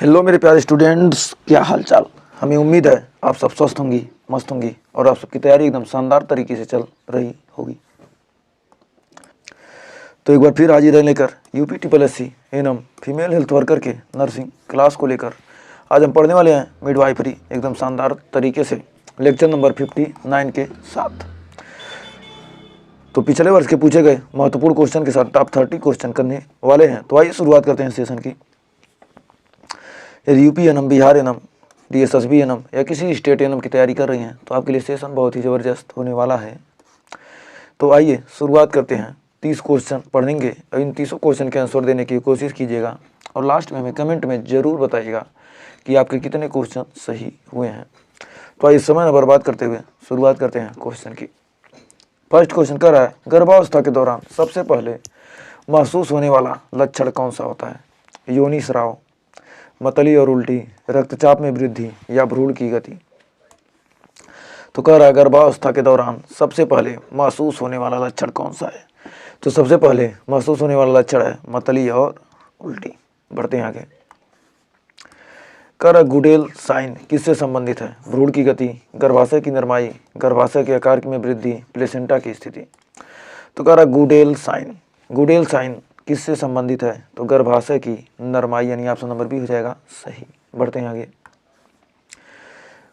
Hello मेरे प्यारे students, क्या हाल चाल। हमें उम्मीद है आप सब स्वस्थ होंगी, मस्त होंगी और आप सबकी तैयारी एकदम शानदार तरीके से चल रही होगी। तो एक बार फिर हाजिर है लेकर UP TSSC annum female health worker के नर्सिंग क्लास को लेकर आज हम पढ़ने वाले हैं मिडवाइफरी एकदम शानदार तरीके से लेक्चर नंबर 59 के साथ। तो पिछले वर्ष के पूछे गए महत्वपूर्ण क्वेश्चन के साथ टॉप 30 क्वेश्चन करने वाले हैं। तो आइए शुरुआत करते हैं सेशन की। यदि UP annum, Bihar annum, DSSB annum या किसी स्टेट एनम की तैयारी कर रही हैं तो आपके लिए सेशन बहुत ही ज़बरदस्त होने वाला है। तो आइए शुरुआत करते हैं। 30 क्वेश्चन पढ़ेंगे और इन 30 क्वेश्चन के आंसर देने की कोशिश कीजिएगा और लास्ट में हमें कमेंट में ज़रूर बताइएगा कि आपके कितने क्वेश्चन सही हुए हैं। तो आइए समय न बर्बाद करते हुए शुरुआत करते हैं क्वेश्चन की। फर्स्ट क्वेश्चन कर रहा है, गर्भावस्था के दौरान सबसे पहले महसूस होने वाला लक्षण कौन सा होता है? योनि स्राव, मतली और उल्टी, रक्तचाप में वृद्धि या भ्रूण की गति। तो कह रहा है गर्भावस्था के दौरान सबसे पहले महसूस होने वाला लक्षण कौन सा है? तो सबसे पहले महसूस होने वाला लक्षण है मतली और उल्टी। बढ़ते हैं आगे। कह रहा गुडेल साइन किससे संबंधित है? भ्रूण की गति, गर्भाशय की नरमाई, गर्भाशय के आकार में वृद्धि, प्लेसेंटा की स्थिति। तो कह रहा गुडेल साइन किससे संबंधित है? तो गर्भाशय की नरमाई, यानी ऑप्शन नंबर बी हो जाएगा सही। बढ़ते हैं आगे।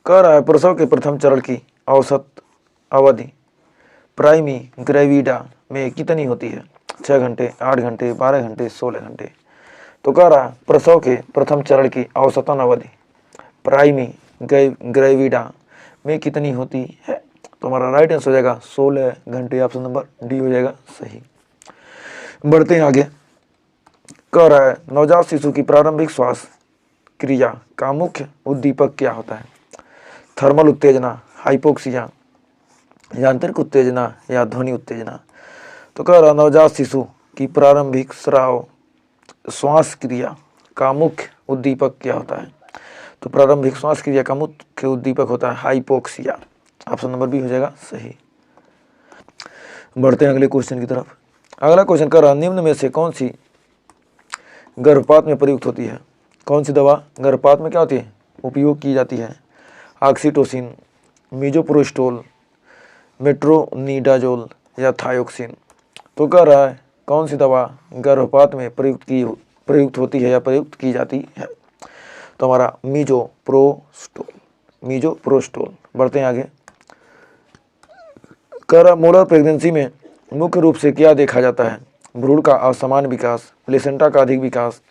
कह रहा है प्रसव के प्रथम चरण की औसत अवधि प्राइमी ग्रेविडा में कितनी होती है? 6 घंटे, 8 घंटे, 12 घंटे, 16 घंटे। तो कह रहा है प्रसव के प्रथम चरण की औसतन अवधि प्राइमी ग्रेविडा में कितनी होती है? तो हमारा राइट आंसर हो जाएगा 16 घंटे, ऑप्शन नंबर डी हो जाएगा सही। बढ़ते हैं आगे। कह रहा है नवजात शिशु की प्रारंभिक श्वास क्रिया का मुख्य उद्दीपक क्या होता है? थर्मल उत्तेजना, हाइपोक्सिया, यांत्रिक उत्तेजना या ध्वनि उत्तेजना। तो कह रहा नवजात शिशु की प्रारंभिक श्वास क्रिया का मुख्य उद्दीपक क्या होता है? तो प्रारंभिक श्वास क्रिया का मुख्य उद्दीपक होता है हाइपोक्सिया, ऑप्शन नंबर बी हो जाएगा सही। बढ़ते हैं अगले क्वेश्चन की तरफ। अगला क्वेश्चन कर रहा निम्न में से कौन सी गर्भपात में प्रयुक्त होती है? कौन सी दवा गर्भपात में क्या होती है? उपयोग की जाती है? ऑक्सीटोसिन, मीजोप्रोस्टोल, मेट्रोनिडाजोल या थायोक्सिन। तो कह रहा है कौन सी दवा गर्भपात में प्रयुक्त होती है या प्रयुक्त की जाती है? तो हमारा मीजोप्रोस्टोल। बढ़ते हैं आगे। कह रहा मोलर प्रेगनेंसी में मुख्य रूप से क्या देखा जाता है? भ्रूण का असामान्य विकास, प्लेसेंटा का अधिक विकास,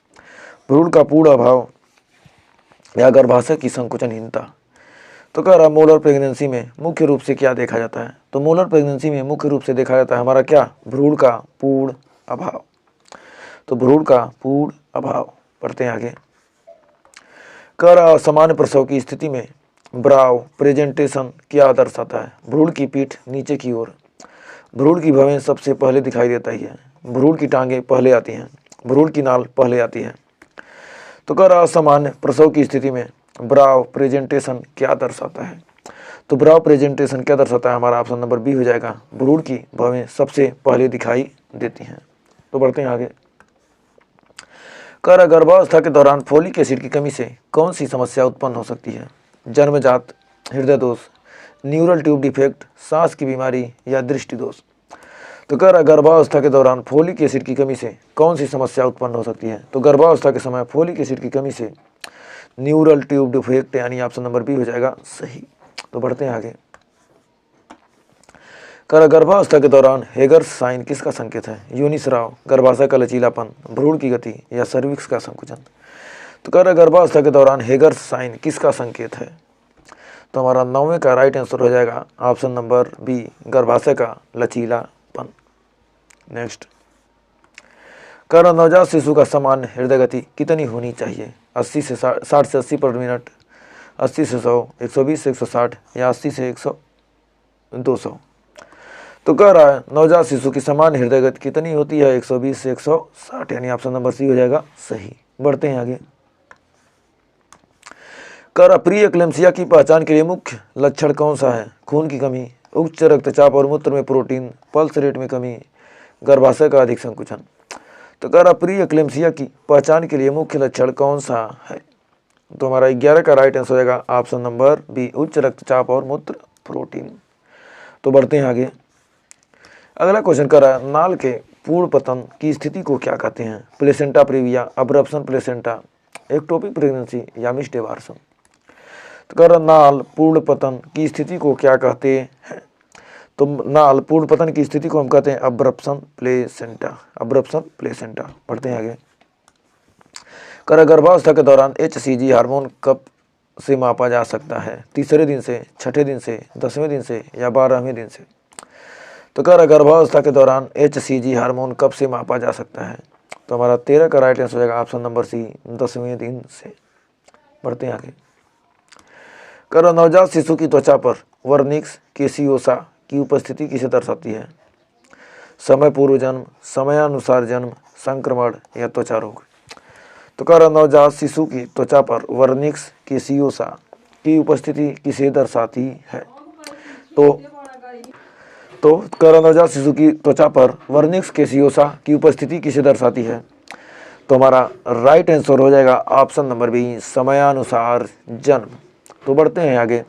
भ्रूण का पूर्ण अभाव या गर्भाशय की संकुचनहीनता। तो कह रहा मोलर प्रेगनेंसी में मुख्य रूप से क्या देखा जाता है? तो मोलर प्रेगनेंसी में मुख्य रूप से देखा जाता है हमारा क्या? भ्रूण का पूर्ण अभाव। तो भ्रूण का पूर्ण अभाव। पढ़ते हैं आगे। कह रहा असामान्य प्रसव की स्थिति में ब्राव प्रेजेंटेशन क्या दर्शाता है? भ्रूण की पीठ नीचे की ओर, भ्रूण की भवें सबसे पहले दिखाई देता ही है, भ्रूण की टांगें पहले आती हैं, भ्रूण की नाल पहले आती है। तो कह रहा असामान्य प्रसव की स्थिति में ब्राव प्रेजेंटेशन क्या दर्शाता है? तो ब्राव प्रेजेंटेशन क्या दर्शाता है? हमारा ऑप्शन नंबर बी हो जाएगा, भ्रूण की भवें सबसे पहले दिखाई देती हैं। तो बढ़ते हैं आगे। कह रहा गर्भावस्था के दौरान फोलिक एसिड की कमी से कौन सी समस्या उत्पन्न हो सकती है? जन्मजात हृदय दोष, न्यूरल ट्यूब डिफेक्ट, सांस की बीमारी या दृष्टि दोष। तो कह रहा गर्भावस्था के दौरान फोलिक एसिड की कमी से कौन सी समस्या उत्पन्न हो सकती है? तो गर्भावस्था के समय फोलिक एसिड की कमी से न्यूरल ट्यूब डिफेक्ट, यानी ऑप्शन नंबर बी हो जाएगा सही। तो बढ़ते हैं आगे। कह रहा गर्भावस्था के दौरान हेगर्स साइन किसका संकेत है? योनि स्राव, गर्भाशय का लचीलापन, भ्रूण की गति या सर्विक्स का संकुचन। तो कह रहा गर्भावस्था के दौरान हेगर्स साइन किसका संकेत है? तो हमारा 9वें का राइट आंसर हो जाएगा ऑप्शन नंबर बी, गर्भाशय का लचीलापन। नेक्स्ट। कह रहा नवजात शिशु का सामान्य हृदय गति कितनी होनी चाहिए? 60 से 80 पर मिनट, 80 से 100, 120 से 160 या 80 से 200। तो कह रहा है नवजात शिशु की सामान्य हृदय गति कितनी होती है? 120 से 160, यानी ऑप्शन नंबर सी हो जाएगा सही। बढ़ते हैं आगे। कह रहा प्री एक्लेम्सिया की पहचान के लिए मुख्य लक्षण कौन सा है? खून की कमी, उच्च रक्तचाप और मूत्र में प्रोटीन, पल्स रेट में कमी, गर्भाशय का अधिक संकुचन। तो कह रहा प्री एक्लेम्सिया की पहचान के लिए मुख्य लक्षण कौन सा है? तो हमारा 11 का राइट आंसर हो जाएगा ऑप्शन नंबर बी, उच्च रक्तचाप और मूत्र प्रोटीन। तो बढ़ते हैं आगे। अगला क्वेश्चन कर रहा है, नाल के पूर्ण पतन की स्थिति को क्या कहते हैं? Placenta previa, abruption placenta, ectopic pregnancy या मिस्ड एबार्सन। तो कर रहा नाल पूर्ण पतन की स्थिति को क्या कहते हैं? तो नाल पूर्ण पतन की स्थिति को हम कहते हैं अब्रप्शन प्लेसेंटा, अब्रप्शन प्लेसेंटा। बढ़ते हैं आगे। कर गर्भावस्था के दौरान HCG हार्मोन कब से मापा जा सकता है? तीसरे दिन से, छठे दिन से, 10वें दिन से या 12वें दिन से। तो कर गर्भावस्था के दौरान HCG हार्मोन कब से मापा जा सकता है? तो हमारा 13 का राइट आंसर हो जाएगा ऑप्शन नंबर सी, 10वें दिन से। बढ़ते हैं आगे। कर नवजात शिशु की त्वचा पर वर्निक्स केसियोसा की उपस्थिति किसे दर्शाती है? समय पूर्व जन्म, समयानुसार जन्म, संक्रमण या त्वचा रोग। तो कर नवजात शिशु की त्वचा पर वर्निक्स केसियोसा की उपस्थिति किसे दर्शाती है? तो कर नवजात शिशु की त्वचा पर वर्निक्स केसियोसा की उपस्थिति किसे दर्शाती है? तो हमारा राइट आंसर हो जाएगा ऑप्शन नंबर बी, समयानुसार जन्म। तो बढ़ते हैं आगे।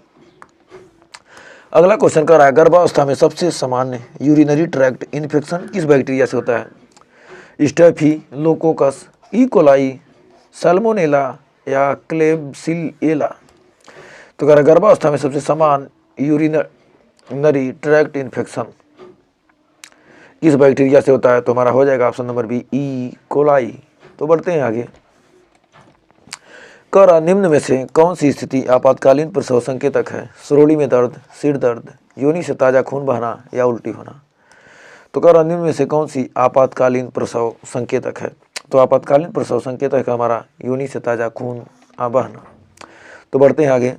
अगला क्वेश्चन कर रहा है, गर्भावस्था में सबसे सामान्य यूरिनरी ट्रैक्ट इन्फेक्शन किस बैक्टीरिया से होता है? स्टेफिलोकोकस, ई कोलाई, सैल्मोनेला या क्लेब्सिएला। तो कर गर्भावस्था में सबसे सामान्य यूरिनरी ट्रैक्ट इन्फेक्शन किस बैक्टीरिया से होता है? तो हमारा हो जाएगा option number B, E coli. तो बढ़ते हैं आगे। कर निम्न में से कौन सी स्थिति आपातकालीन प्रसव संकेतक है? सुरोली में दर्द, सिर दर्द, योनि से ताजा खून बहना या उल्टी होना। तो कर निम्न में से कौन सी आपातकालीन प्रसव संकेतक है? तो आपातकालीन प्रसव संकेतक है हमारा योनि से ताजा खून बहना। तो बढ़ते हैं आगे।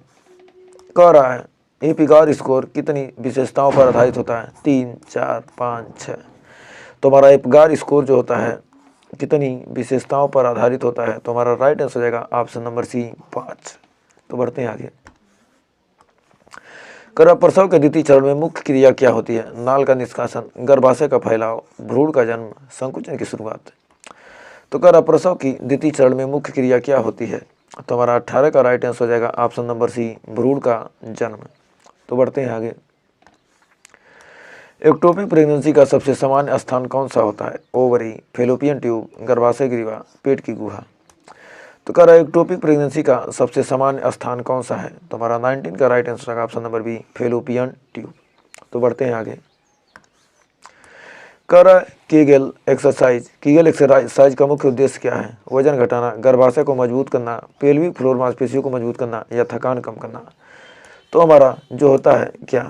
कह रहा है, एपिगार स्कोर कितनी विशेषताओं पर आधारित होता है? 3, 4, 5, 6। तो हमारा एपिगार स्कोर जो होता है कितनी विशेषताओं पर आधारित होता है? तो हमारा राइट आंसर हो जाएगा ऑप्शन नंबर सी, 5। तो बढ़ते हैं आगे। कर प्रसव के द्वितीय चरण में मुख्य क्रिया क्या होती है? नाल का निष्कासन, गर्भाशय का फैलाव, भ्रूण का जन्म, संकुचन की शुरुआत। तो कर प्रसव की द्वितीय चरण में मुख्य क्रिया क्या होती है? तो हमारा 18 का राइट आंसर हो जाएगा ऑप्शन नंबर सी, भ्रूण का जन्म। तो बढ़ते हैं आगे। एक्टोपिक प्रेगनेंसी का सबसे सामान्य स्थान कौन सा होता है? ओवरी, फेलोपियन ट्यूब, गर्भाशय ग्रीवा, पेट की गुहा। तो कह रहा है एक्टोपिक प्रेगनेंसी का सबसे सामान्य स्थान कौन सा है? तो हमारा 19 का राइट आंसर है option number B, fallopian tube. तो बढ़ते हैं आगे। कह रहा है कीगल एक्सरसाइज, कीगल एक्सरसाइज का मुख्य उद्देश्य क्या है? वजन घटाना, गर्भाशय को मजबूत करना, पेल्विक फ्लोर मांसपेशियों को मजबूत करना या थकान कम करना। तो हमारा जो होता है क्या,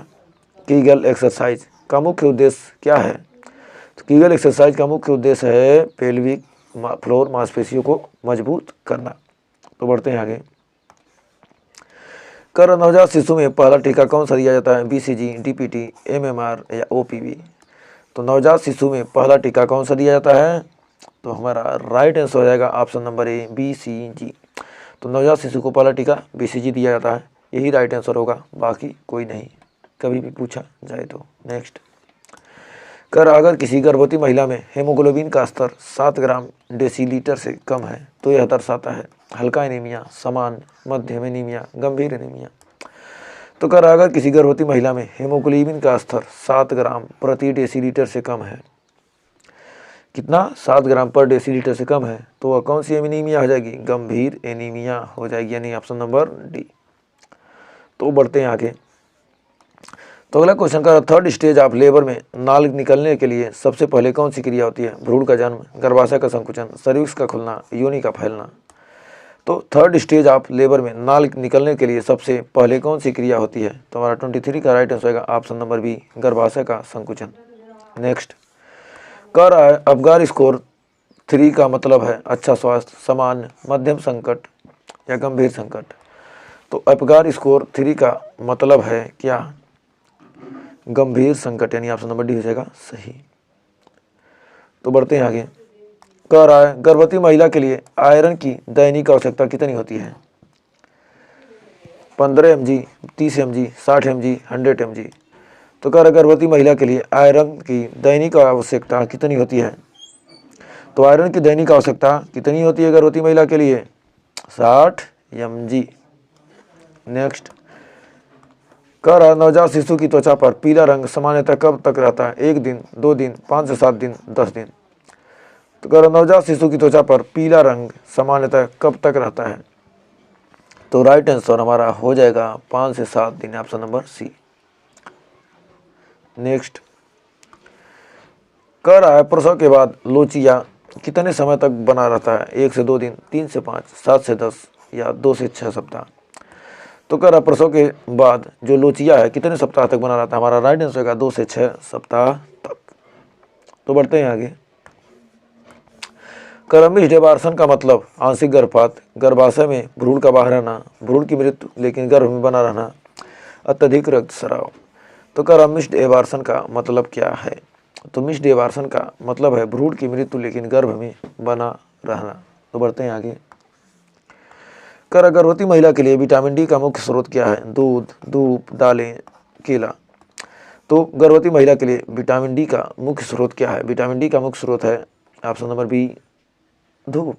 कीगल एक्सरसाइज का मुख्य उद्देश्य क्या है? तो कीगल एक्सरसाइज का मुख्य उद्देश्य है पेल्विक फ्लोर मांसपेशियों को मजबूत करना। तो बढ़ते हैं आगे। कर नवजात शिशु में पहला टीका कौन सा दिया जाता है? BCG, DPT, MMR या OPV। तो नवजात शिशु में पहला टीका कौन सा दिया जाता है? तो हमारा राइट आंसर हो जाएगा ऑप्शन नंबर ए, BCG। तो नवजात शिशु को पहला टीका BCG दिया जाता है, यही राइट आंसर होगा, बाकी कोई नहीं, कभी भी पूछा जाए तो। नेक्स्ट। कर अगर किसी गर्भवती महिला में हेमोग्लोबिन का स्तर 7 ग्राम डेसीलीटर से कम है तो यह दर्शाता है हल्का एनीमिया, सामान्य, मध्यम एनीमिया, गंभीर एनीमिया। तो कर अगर किसी गर्भवती महिला में हेमोग्लोबिन का स्तर 7 ग्राम प्रति डेसीलीटर से कम है, कितना? 7 ग्राम पर डेसीलीटर से कम है, तो वह कौन सी एनीमिया हो जाएगी? गंभीर एनीमिया हो जाएगी, यानी ऑप्शन नंबर डी। तो बढ़ते हैं आगे। तो अगला क्वेश्चन का, थर्ड स्टेज ऑफ लेबर में नाल निकलने के लिए सबसे पहले कौन सी क्रिया होती है? भ्रूण का जन्म, गर्भाशय का संकुचन, सर्विक्स का खुलना, योनि का फैलना। तो थर्ड स्टेज ऑफ लेबर में नाल निकलने के लिए सबसे पहले कौन सी क्रिया होती है? तो हमारा 23 का राइट आंसर होगा ऑप्शन नंबर बी, गर्भाशय का संकुचन। नेक्स्ट। कह रहा है अबगार स्कोर 3 का मतलब है अच्छा स्वास्थ्य, सामान्य, मध्यम संकट या गंभीर संकट। तो अबगार स्कोर 3 का मतलब है क्या? गंभीर संकट, यानी ऑप्शन नंबर डी हो जाएगा सही। तो बढ़ते हैं आगे। कह रहा है गर्भवती महिला के लिए आयरन की दैनिक आवश्यकता कितनी होती है? 15 mg, 30 mg, 60 mg, 100 mg। तो कह रहा है गर्भवती महिला के लिए आयरन की दैनिक आवश्यकता कितनी होती है? तो आयरन की दैनिक आवश्यकता कितनी होती है गर्भवती महिला के लिए? 60 mg। नेक्स्ट, कह रहा नवजात शिशु की त्वचा पर पीला रंग सामान्यतः कब तक रहता है? 1 दिन, 2 दिन, 5 से 7 दिन, 10 दिन। तो कह रहा नवजात शिशु की त्वचा पर पीला रंग सामान्यतः कब तक रहता है? तो राइट आंसर हमारा हो जाएगा 5 से 7 दिन, ऑप्शन नंबर सी। नेक्स्ट, कह रहा है प्रसव के बाद लोचिया कितने समय तक बना रहता है? 1 से 2 दिन, 3 से 5, 7 से 10 या 2 से 6 सप्ताह। तो कह रहा प्रसव के बाद जो लोचिया है कितने सप्ताह तक बना रहता है? हमारा राइट आंसर होगा 2 से 6 सप्ताह तक। तो बढ़ते हैं आगे। मिस्ड एबार्सन का मतलब आंशिक गर्भपात, गर्भाशय में भ्रूण का बाहर रहना, भ्रूण की मृत्यु लेकिन गर्भ में बना रहना, अत्यधिक रक्तस्राव। तो कह रहा मिस्ड एबार्सन का मतलब क्या है? तो मिस्ड एबार्सन का मतलब है भ्रूण की मृत्यु लेकिन गर्भ में बना रहना। तो बढ़ते हैं आगे। कह रहा गर्भवती महिला के लिए विटामिन डी का मुख्य स्रोत क्या है? दूध, धूप, दालें, केला। तो गर्भवती महिला के लिए विटामिन डी का मुख्य स्रोत क्या है? विटामिन डी का मुख्य स्रोत है ऑप्शन नंबर बी, धूप।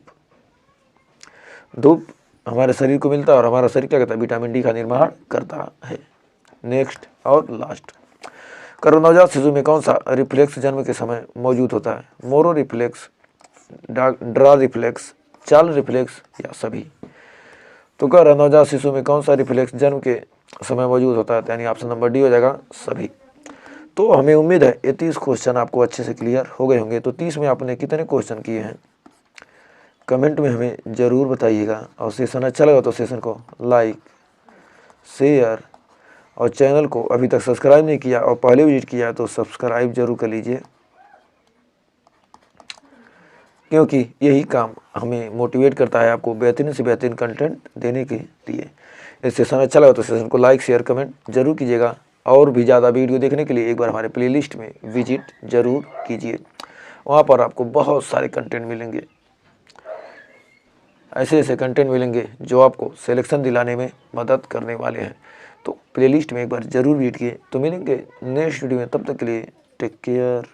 धूप हमारे शरीर को मिलता है और हमारा शरीर क्या करता है? विटामिन डी का निर्माण करता है। नेक्स्ट और लास्ट, करो नवजात शिशु में कौन सा रिफ्लेक्स जन्म के समय मौजूद होता है? मोरो रिफ्लेक्स, ड्रा रिफ्लेक्स, चाल रिफ्लेक्स या सभी। तो कह रहा नवजात शिशु में कौन सा रिफ्लेक्स जन्म के समय मौजूद होता है? यानी ऑप्शन नंबर डी हो जाएगा, सभी। तो हमें उम्मीद है ये 30 क्वेश्चन आपको अच्छे से क्लियर हो गए होंगे। तो 30 में आपने कितने क्वेश्चन किए हैं कमेंट में हमें ज़रूर बताइएगा। और सेशन अच्छा लगा तो सेशन को लाइक, शेयर और चैनल को अभी तक सब्सक्राइब नहीं किया और पहले विजिट किया तो सब्सक्राइब जरूर कर लीजिए, क्योंकि यही काम हमें मोटिवेट करता है आपको बेहतरीन से बेहतरीन कंटेंट देने के लिए। इस सेशन अच्छा लगा तो सेशन को लाइक, शेयर, कमेंट जरूर कीजिएगा। और भी ज़्यादा वीडियो देखने के लिए एक बार हमारे प्लेलिस्ट में विजिट जरूर कीजिए, वहाँ पर आपको बहुत सारे कंटेंट मिलेंगे। ऐसे ऐसे कंटेंट मिलेंगे जो आपको सिलेक्शन दिलाने में मदद करने वाले हैं। तो प्लेलिस्ट में एक बार ज़रूर विजिट किए। तो मिलेंगे नेक्स्ट वीडियो में, तब तक के लिए टेक केयर।